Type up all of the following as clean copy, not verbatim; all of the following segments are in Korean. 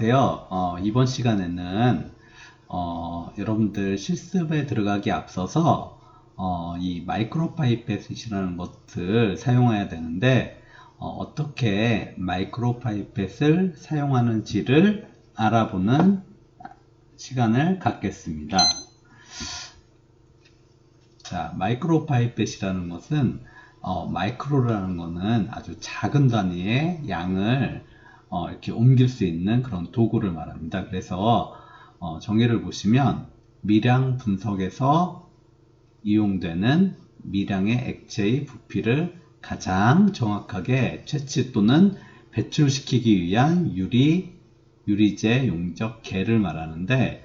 안녕하세요. 이번 시간에는 여러분들 실습에 들어가기 앞서서 이 마이크로파이펫이라는 것을 사용해야 되는데 어떻게 마이크로파이펫을 사용하는지를 알아보는 시간을 갖겠습니다. 자, 마이크로파이펫이라는 것은 마이크로라는 것은 아주 작은 단위의 양을 이렇게 옮길 수 있는 그런 도구를 말합니다. 그래서 정의를 보시면 미량 분석에서 이용되는 미량의 액체의 부피를 가장 정확하게 채취 또는 배출시키기 위한 유리제 용접 계를 말하는데,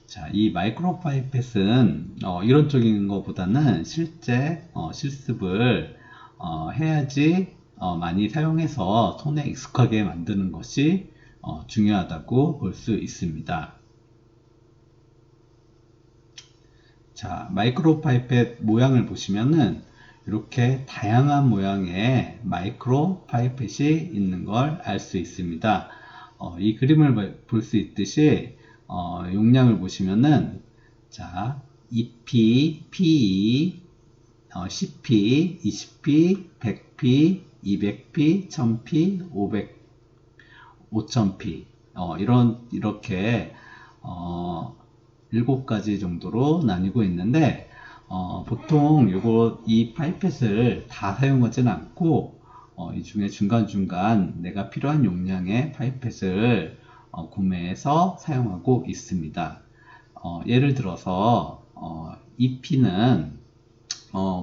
자, 이 마이크로파이펫은 이론적인 것보다는 실제 실습을 해야지 많이 사용해서 손에 익숙하게 만드는 것이 중요하다고 볼 수 있습니다. 자, 마이크로파이펫 모양을 보시면은 이렇게 다양한 모양의 마이크로파이펫이 있는 걸 알 수 있습니다. 이 그림을 볼 수 있듯이 용량을 보시면은, 자, 2P, PE, 10P, 20P, 100P, 200P, 1000P, 5000P 이렇게 7가지 정도로 나뉘고 있는데, 보통 이 파이펫을 다 사용하지는 않고 이 중에 중간중간 내가 필요한 용량의 파이펫을 구매해서 사용하고 있습니다. 예를 들어서 이 P는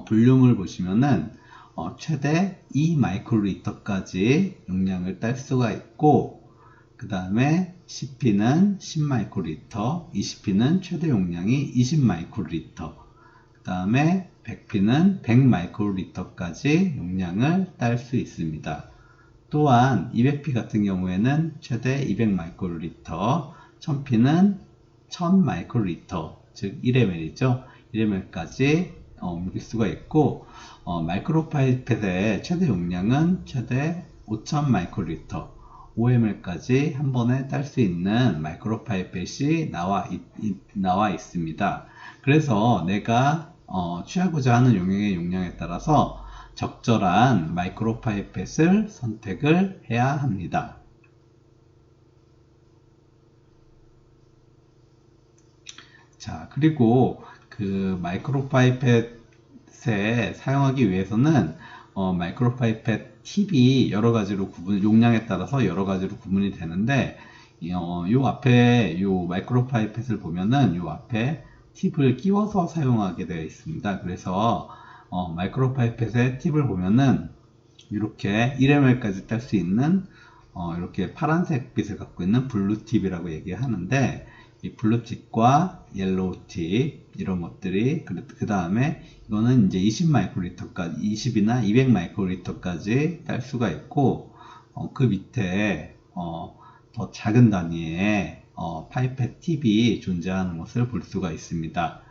볼륨을 보시면은 최대 2 마이크로리터까지 용량을 딸 수가 있고, 그 다음에 10P는 10 마이크로리터, 20P는 최대 용량이 20 마이크로리터, 그 다음에 100P는 100 마이크로리터까지 용량을 딸 수 있습니다. 또한 200P 같은 경우에는 최대 200 마이크로리터, 1000P는 1000 마이크로리터, 즉 1ml이죠. 1ml까지 옮길 수가 있고, 마이크로파이펫의 최대 용량은 최대 5000 마이크로리터, 5ml까지 한 번에 딸 수 있는 마이크로파이펫이 나와 있습니다. 그래서 내가 취하고자 하는 용량의 용량에 따라서 적절한 마이크로파이펫을 선택을 해야 합니다. 자, 그리고 그 마이크로파이펫에 사용하기 위해서는 마이크로파이펫 팁이 여러 가지로 용량에 따라서 여러 가지로 구분이 되는데, 요 앞에 요 마이크로파이펫을 보면은 요 앞에 팁을 끼워서 사용하게 되어 있습니다. 그래서 마이크로파이펫의 팁을 보면은 이렇게 1ml까지 딸 수 있는 이렇게 파란색 빛을 갖고 있는 블루 팁이라고 얘기하는데, 이 블루 팁과 옐로우 팁 이런 것들이, 그 다음에 이거는 이제 20 마이크로리터까지, 20이나 200 마이크로리터까지 딸 수가 있고, 그 밑에 더 작은 단위의 파이펫 팁이 존재하는 것을 볼 수가 있습니다.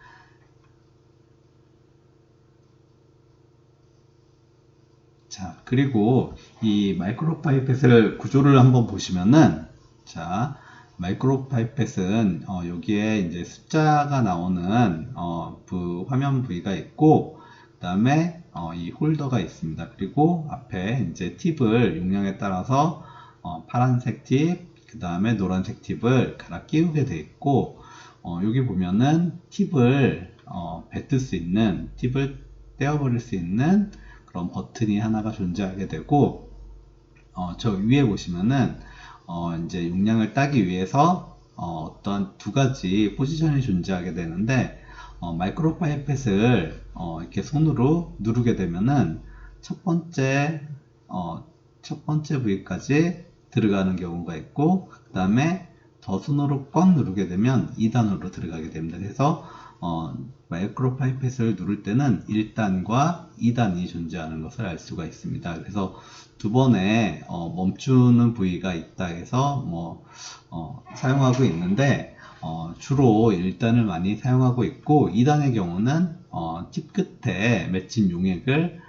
자, 그리고 이 마이크로파이펫을 구조를 한번 보시면은, 자, 마이크로파이펫은 여기에 이제 숫자가 나오는 화면 부위가 있고, 그 다음에 이 홀더가 있습니다. 그리고 앞에 이제 팁을 용량에 따라서 파란색 팁, 그 다음에 노란색 팁을 갈아 끼우게 되어 있고, 여기 보면은 팁을 뱉을 수 있는, 팁을 떼어버릴 수 있는 그런 버튼이 하나가 존재하게 되고, 저 위에 보시면은 이제 용량을 따기 위해서 어떤 두 가지 포지션이 존재하게 되는데, 마이크로파이펫을 이렇게 손으로 누르게 되면은 첫 번째 부위까지 들어가는 경우가 있고, 그 다음에 더 손으로 꽉 누르게 되면 2단으로 들어가게 됩니다. 그래서 마이크로파이펫을 누를 때는 1단과 2단이 존재하는 것을 알 수가 있습니다. 그래서 두 번에 멈추는 부위가 있다 해서 사용하고 있는데, 주로 1단을 많이 사용하고 있고, 2단의 경우는 팁 끝에 맺힌 용액을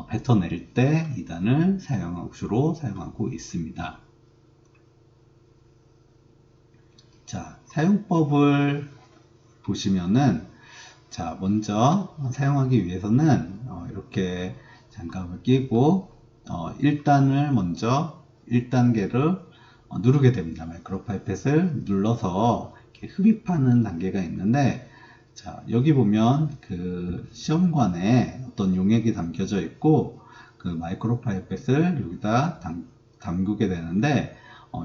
뱉어낼 때 2단을 주로 사용하고 있습니다. 자, 사용법을 보시면은, 자, 먼저 사용하기 위해서는 이렇게 장갑을 끼고 1단을 먼저 1단계를 누르게 됩니다. 마이크로 파이펫을 눌러서 이렇게 흡입하는 단계가 있는데, 자, 여기 보면 그 시험관에 어떤 용액이 담겨져 있고 그 마이크로 파이펫을 여기다 담그게 되는데,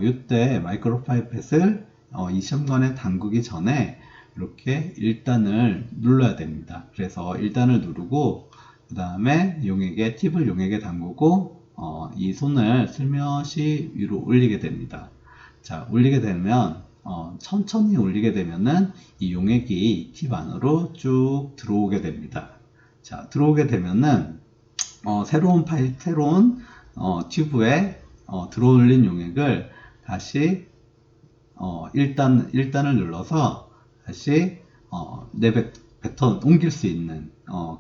이때 마이크로 파이펫을 이 시험관에 담그기 전에 이렇게 1단을 눌러야 됩니다. 그래서 1단을 누르고 그 다음에 팁을 용액에 담그고 이 손을 슬며시 위로 올리게 됩니다. 자, 올리게 되면 천천히 올리게 되면은 이 용액이 팁 안으로 쭉 들어오게 됩니다. 자, 들어오게 되면은 새로운 튜브에 들어올린 용액을 다시 1단을 눌러서 다시 옮길 수 있는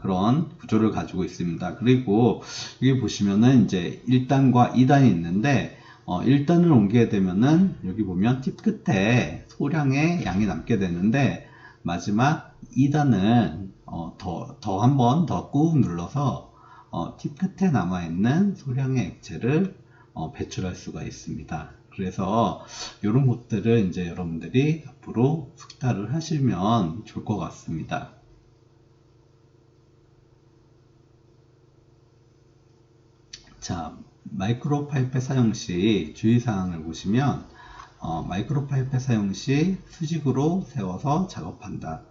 그런 구조를 가지고 있습니다. 그리고 여기 보시면은 이제 1단과 2단이 있는데 1단을 옮기게 되면은 여기 보면 팁 끝에 소량의 양이 남게 되는데, 마지막 2단은 더 한 번 더 꾹 눌러서 팁 끝에 남아있는 소량의 액체를 배출할 수가 있습니다. 그래서 이런 것들을 이제 여러분들이 앞으로 숙달을 하시면 좋을 것 같습니다. 자, 마이크로 파이펫 사용 시 주의사항을 보시면 마이크로 파이펫 사용 시 수직으로 세워서 작업한다.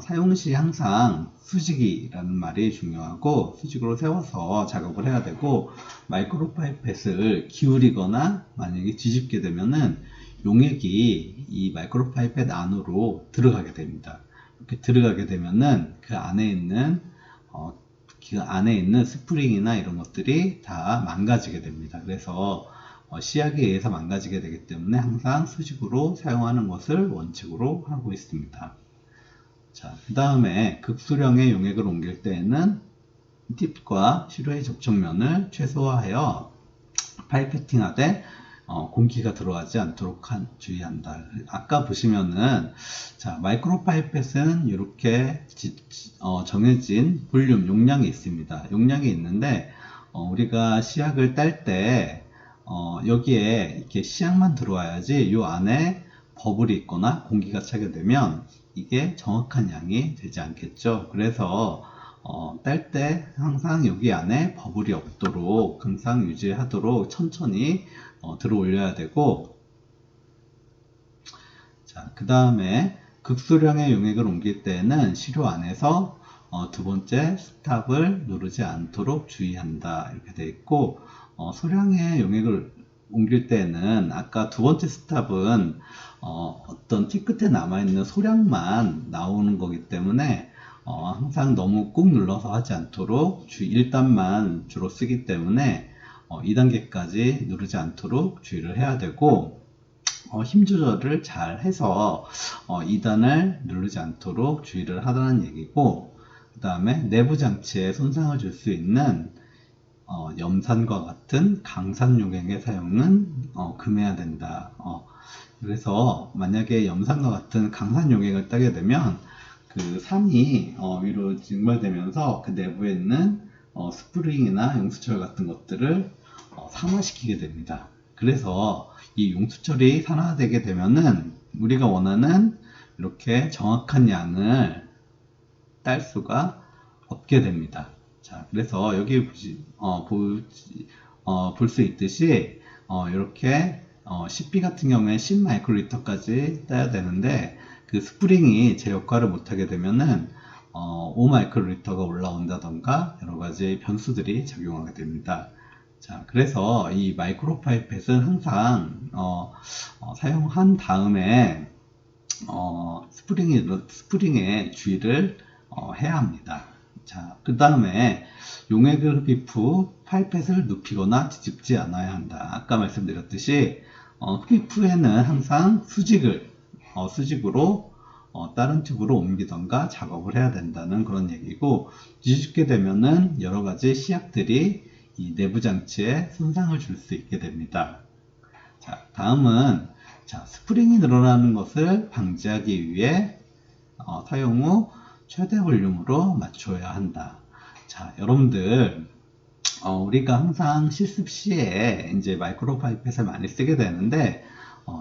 사용 시 항상 수직이라는 말이 중요하고 수직으로 세워서 작업을 해야 되고, 마이크로 파이펫을 기울이거나 만약에 뒤집게 되면은 용액이 이 마이크로 파이펫 안으로 들어가게 됩니다. 이렇게 들어가게 되면은 그 안에 있는 스프링이나 이런 것들이 다 망가지게 됩니다. 그래서 시약에 의해서 망가지게 되기 때문에 항상 수직으로 사용하는 것을 원칙으로 하고 있습니다. 자, 그 다음에 극수량의 용액을 옮길 때에는 팁과 시료의 접촉면을 최소화하여 파이페팅하되 공기가 들어가지 않도록 주의한다. 아까 보시면은, 자, 마이크로 파이펫은 이렇게 정해진 볼륨, 용량이 있습니다. 용량이 있는데 우리가 시약을 딸 때 여기에 이렇게 시약만 들어와야지 이 안에 버블이 있거나 공기가 차게 되면 이게 정확한 양이 되지 않겠죠. 그래서 딸 때 항상 여기 안에 버블이 없도록 항상 유지하도록 천천히 들어 올려야 되고, 자, 그 다음에 극소량의 용액을 옮길 때는 시료 안에서 두 번째 스탑을 누르지 않도록 주의한다, 이렇게 되어 있고, 소량의 용액을 옮길 때는 아까 두 번째 스탑은 어떤 팁 끝에 남아있는 소량만 나오는 거기 때문에 항상 너무 꾹 눌러서 하지 않도록 1단만 주로 쓰기 때문에 2단계까지 누르지 않도록 주의를 해야 되고, 힘 조절을 잘 해서 2단을 누르지 않도록 주의를 하라는 얘기고, 그 다음에 내부 장치에 손상을 줄 수 있는 염산과 같은 강산 용액의 사용은 금해야 된다. 그래서 만약에 염산과 같은 강산 용액을 따게 되면 그 산이 위로 증발되면서 그 내부에 있는 스프링이나 용수철 같은 것들을 산화시키게 됩니다. 그래서 이 용수철이 산화되게 되면은 우리가 원하는 이렇게 정확한 양을 딸 수가 없게 됩니다. 자, 그래서 여기 볼 수 있듯이 이렇게 CP 같은 경우에 10 마이크로리터까지 따야 되는데, 그 스프링이 제 역할을 못하게 되면은 5 마이크로리터가 올라온다던가 여러 가지 변수들이 작용하게 됩니다. 자, 그래서 이 마이크로 파이펫은 항상 사용한 다음에 스프링에 주의를 해야 합니다. 자, 그 다음에 용액을 흡입 후 파이펫을 눕히거나 뒤집지 않아야 한다. 아까 말씀드렸듯이 흡입 후에는 항상 수직으로 다른 튜브로 옮기던가 작업을 해야 된다는 그런 얘기고, 뒤집게 되면은 여러 가지 시약들이 이 내부 장치에 손상을 줄 수 있게 됩니다. 자, 다음은 자, 스프링이 늘어나는 것을 방지하기 위해 사용 후 최대 볼륨으로 맞춰야 한다. 자, 여러분들 우리가 항상 실습 시에 이제 마이크로 파이펫을 많이 쓰게 되는데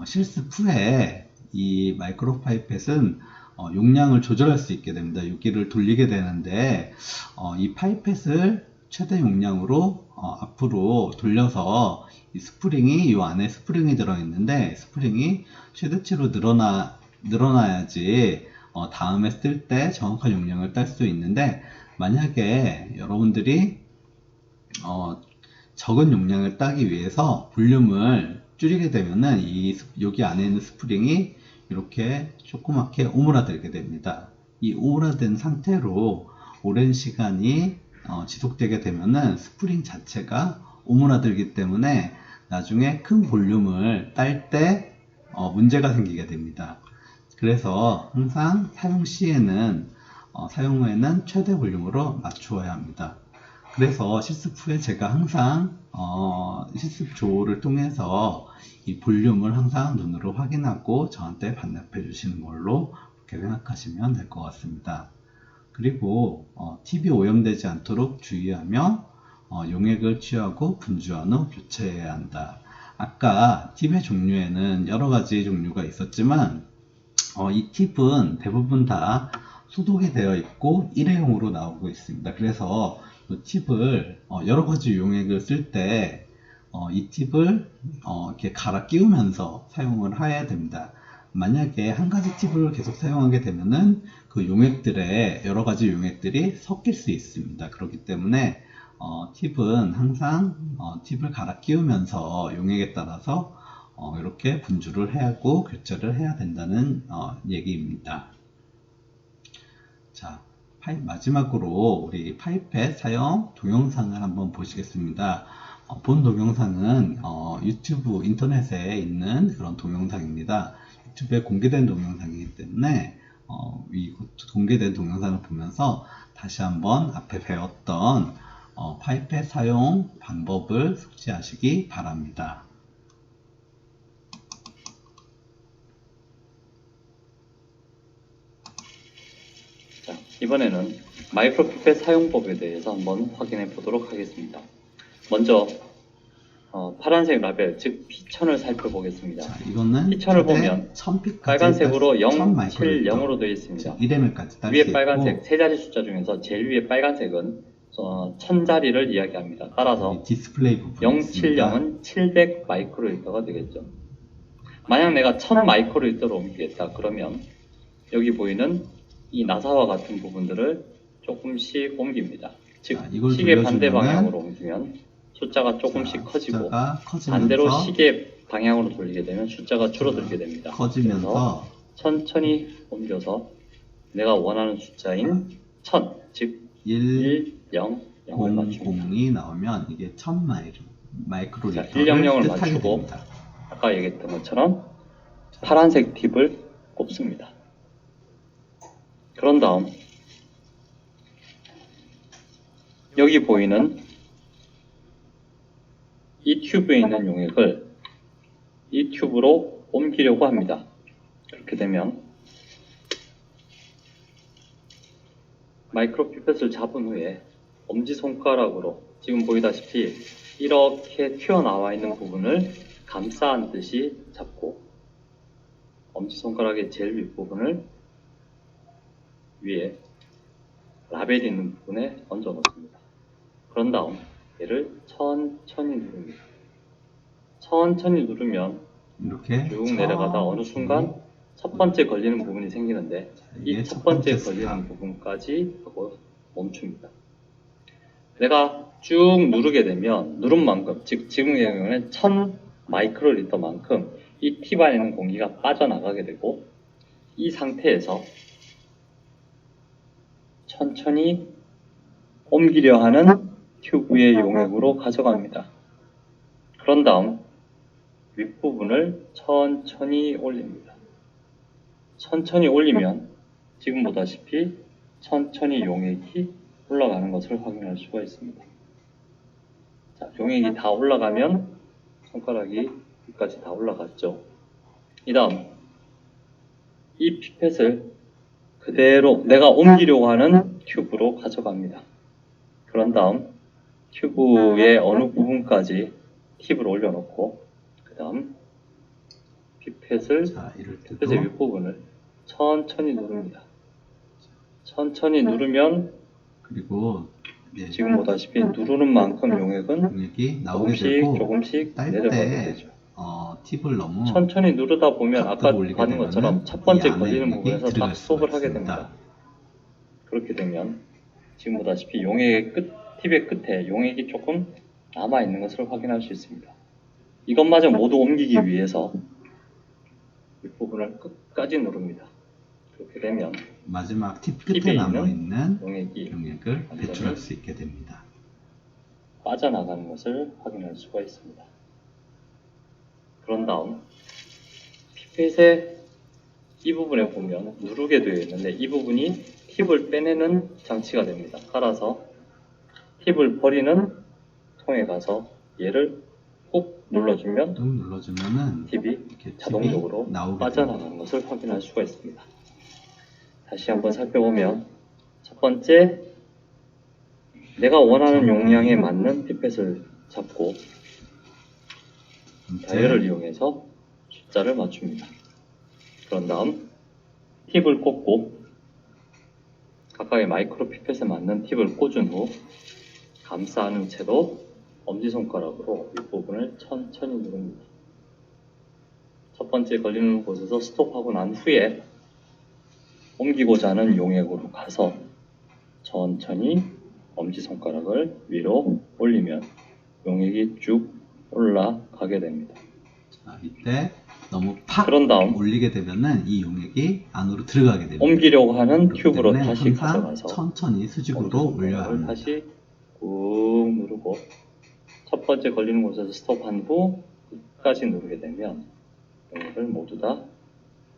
실습 후에 이 마이크로 파이펫은 용량을 조절할 수 있게 됩니다. 유기를 돌리게 되는데 이 파이펫을 최대 용량으로 앞으로 돌려서 이 스프링이 이 안에 스프링이 들어있는데 스프링이 최대치로 늘어나야지 다음에 쓸 때 정확한 용량을 딸 수 있는데 만약에 여러분들이 적은 용량을 따기 위해서 볼륨을 줄이게 되면은 여기 안에 있는 스프링이 이렇게 조그맣게 오므라들게 됩니다. 이 오므라든 상태로 오랜 시간이 지속되게 되면은 스프링 자체가 오므라들기 때문에 나중에 큰 볼륨을 딸 때 문제가 생기게 됩니다. 그래서 항상 사용 시에는 사용 후에는 최대 볼륨으로 맞추어야 합니다. 그래서 실습 후에 제가 항상 실습 조를 통해서 이 볼륨을 항상 눈으로 확인하고 저한테 반납해 주시는 걸로 그렇게 생각하시면 될 것 같습니다. 그리고 팁이 오염되지 않도록 주의하며 용액을 취하고 분주한 후 교체해야 한다. 아까 팁의 종류에는 여러 가지 종류가 있었지만 이 팁은 대부분 다 소독이 되어 있고 일회용으로 나오고 있습니다. 그래서 이 팁을 여러 가지 용액을 쓸 때 이 팁을 이렇게 갈아 끼우면서 사용을 해야 됩니다. 만약에 한 가지 팁을 계속 사용하게 되면은 그 용액들의 여러 가지 용액들이 섞일 수 있습니다. 그렇기 때문에 팁은 항상 팁을 갈아 끼우면서 용액에 따라서 이렇게 분주를 해야 하고 교체를 해야 된다는 얘기입니다. 자, 마지막으로 우리 파이펫 사용 동영상을 한번 보시겠습니다. 본 동영상은 유튜브 인터넷에 있는 그런 동영상입니다. 유튜브에 공개된 동영상이기 때문에 이 공개된 동영상을 보면서 다시 한번 앞에 배웠던 파이펫 사용 방법을 숙지하시기 바랍니다. 자, 이번에는 마이크로피펫 사용법에 대해서 한번 확인해 보도록 하겠습니다. 먼저 파란색 라벨, 즉 피천을 살펴보겠습니다. 자, 이거는 피천을 보면 1000픽까지 빨간색으로 070으로 되어 있습니다. 1m까지 딸 수 위에 있고 빨간색, 세 자리 숫자 중에서 제일 위에 빨간색은 1000자리를 이야기합니다. 따라서 디스플레이 부분이 070은 700 마이크로리터가 되겠죠. 만약 내가 1000 마이크로리터로 옮기겠다 그러면 여기 보이는 이 나사와 같은 부분들을 조금씩 옮깁니다. 즉 시계 반대 방향으로 옮기면 숫자가 조금씩 커지고 반대로 시계 방향으로 돌리게 되면 숫자가 줄어들게 됩니다. 커지면서 천천히 옮겨서 내가 원하는 숫자인 1000, 즉 1, 0, 0을 맞춥니다. 0이 나오면 이게 1000 마이크로리터를 100을 뜻하게 맞추고 됩니다. 아까 얘기했던 것처럼 파란색 팁을 꼽습니다. 그런 다음 여기 보이는 이 튜브에 있는 용액을 이 튜브로 옮기려고 합니다. 그렇게 되면 마이크로 피펫을 잡은 후에 엄지손가락으로 지금 보이다시피 이렇게 튀어나와 있는 부분을 감싸 안듯이 잡고 엄지손가락의 제일 윗부분을 위에 라벨이 있는 부분에 얹어 놓습니다. 그런 다음 얘를 천천히 누릅니다. 천천히 누르면 이렇게 쭉 내려가다 어느 순간 첫 번째 걸리는 부분이 생기는데 이 첫 번째 걸리는 부분까지 하고 멈춥니다. 내가 쭉 누르게 되면 누른 만큼, 즉 지금의 경우는 1000 마이크로리터만큼 이 팁 안에 있는 공기가 빠져나가게 되고 이 상태에서 천천히 옮기려 하는 튜브의 용액으로 가져갑니다. 그런 다음 윗부분을 천천히 올립니다. 천천히 올리면 지금 보다시피 천천히 용액이 올라가는 것을 확인할 수가 있습니다. 자, 용액이 다 올라가면 손가락이 여기까지 다 올라갔죠. 이 다음 이 피펫을 그대로 내가 옮기려고 하는 튜브로 가져갑니다. 그런 다음 튜브의 어느 부분까지 팁을 올려놓고 그 다음 피펫을 자, 이럴 때도 피펫의 윗부분을 천천히 누릅니다. 천천히 누르면 그리고 지금 보다시피 누르는 만큼 용액은 용액이 나오게 되고 조금씩 딸 내려가게 때 되죠. 팁을 너무 천천히 누르다 보면 아까 각도로 올리게 봤는 것처럼 되면은 첫 번째 이 안에 걸리는 용액이 부분에서 들어갈 딱 수가 스톱을 하게 있습니다. 됩니다. 그렇게 되면 지금 보다시피 용액의 팁의 끝에 용액이 조금 남아있는 것을 확인할 수 있습니다. 이것마저 모두 옮기기 위해서 윗부분을 끝까지 누릅니다. 그렇게 되면 마지막 팁 팁에 끝에 있는 남아있는 용액이 용액을 완전히 배출할 수 있게 됩니다. 빠져나가는 것을 확인할 수가 있습니다. 그런 다음 피펫의 이 부분에 보면 누르게 되어 있는데 이 부분이 팁을 빼내는 장치가 됩니다. 깔아서 팁을 버리는 통에 가서 얘를 꾹 눌러주면 꾹 눌러주면은 팁이 이렇게 자동적으로 팁이 나오게 빠져나가는 것을 확인할 수가 있습니다. 다시 한번 살펴보면 첫 번째 내가 원하는 용량에 맞는 피펫을 잡고 다이얼을 이용해서 숫자를 맞춥니다. 그런 다음 팁을 꽂고 각각의 마이크로 피펫에 맞는 팁을 꽂은 후 감싸 안은 채로 엄지손가락으로 윗부분을 천천히 누릅니다. 첫 번째 걸리는 곳에서 스톱하고 난 후에 옮기고자 하는 용액으로 가서 천천히 엄지손가락을 위로 올리면 용액이 쭉 올라가게 됩니다. 자, 이때 너무 팍 그런 다음 올리게 되면은 이 용액이 안으로 들어가게 됩니다. 옮기려고 하는 그렇기 튜브로 때문에 다시 항상 가져가서 천천히 수직으로 올려야 합니다. 다시 꾹 누르고 첫 번째 걸리는 곳에서 스톱한 후 끝까지 누르게 되면 용액을 모두 다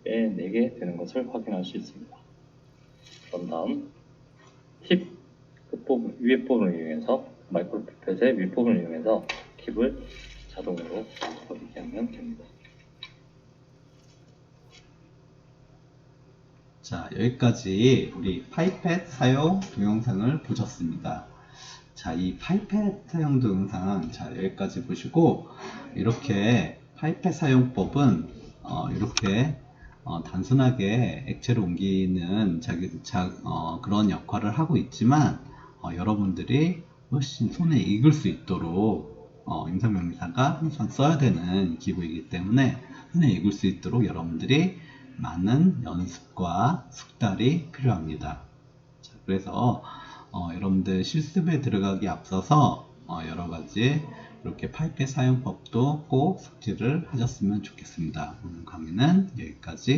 빼내게 되는 것을 확인할 수 있습니다. 그런 다음 팁 끝부분, 윗부분을 이용해서 마이크로 피펫의 윗부분을 이용해서 팁을 자동으로 버리게 하면 됩니다. 자, 여기까지 우리 파이펫 사용 동영상을 보셨습니다. 자, 이 파이펫 사용 동영상, 자, 여기까지 보시고, 이렇게 파이펫 사용법은, 이렇게, 단순하게 액체를 옮기는 그런 역할을 하고 있지만, 여러분들이 훨씬 손에 익을 수 있도록, 임상명리사가 항상 써야 되는 기구이기 때문에, 손에 익을 수 있도록 여러분들이 많은 연습과 숙달이 필요합니다. 자, 그래서 여러분들 실습에 들어가기 앞서서 여러가지 이렇게 파이펫 사용법도 꼭 숙지를 하셨으면 좋겠습니다. 오늘 강의는 여기까지.